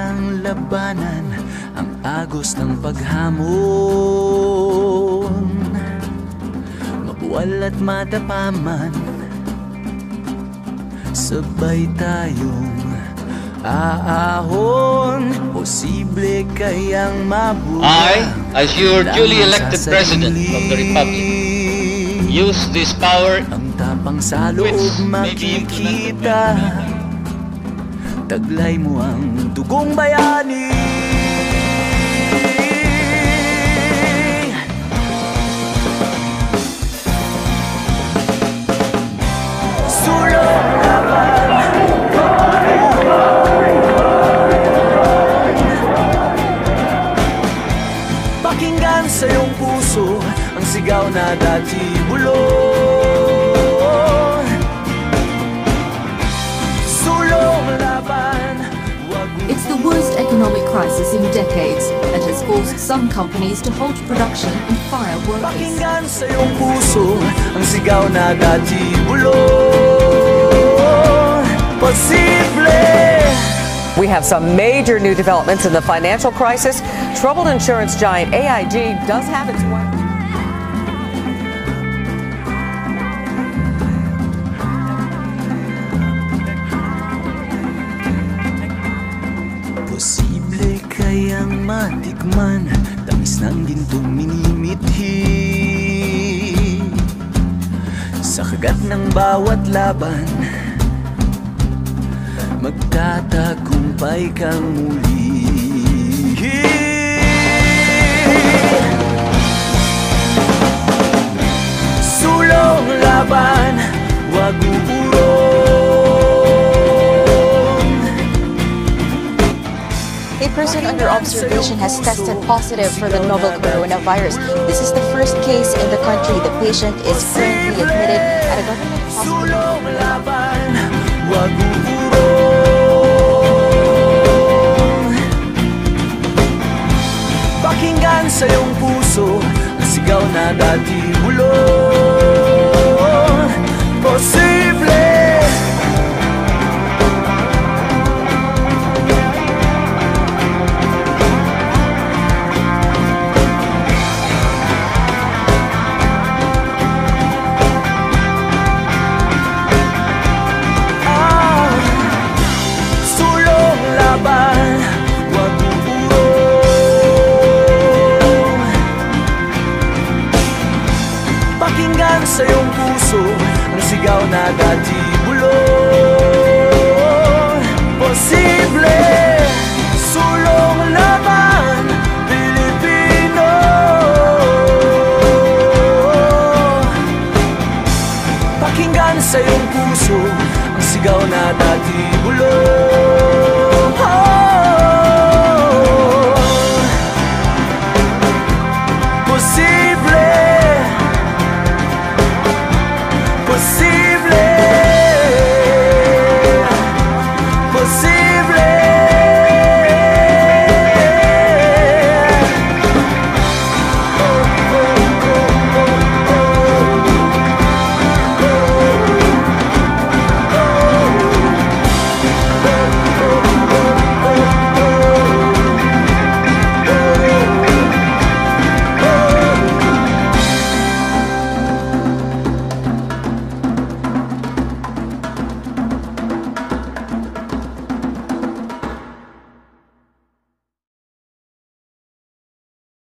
kayang labanan ang agos ng paghamon? Mabuwal at matapaman, sabay tayong aahon. Posible kayang mabuhay. I, as your duly elected President of the Republic, use this power ang tapang sa loob makikita. Taglay mo ang dugong bayani. Sulong laban, pakinggan sa iyong puso ang sigaw na dati bulong. It's the worst economic crisis in decades and has forced some companies to halt production and fire workers. Pakinggan sa iyong puso ang sigaw na dati bulong. Posible. We have some major new developments in the financial crisis. Troubled insurance giant AIG does have its way. Posible kayang matikman tamis ng gintong minimithi. Sa kagat ng bawat laban, magtatagumpay kang muli. Sulong laban, wag uurong. A person under observation has tested positive for the novel coronavirus. This is the first case in the country. The patient is currently admitted at a government hospital. Sulong laban, wag uurong. Pakinggan sa iyong puso ang sigaw na dati bulong.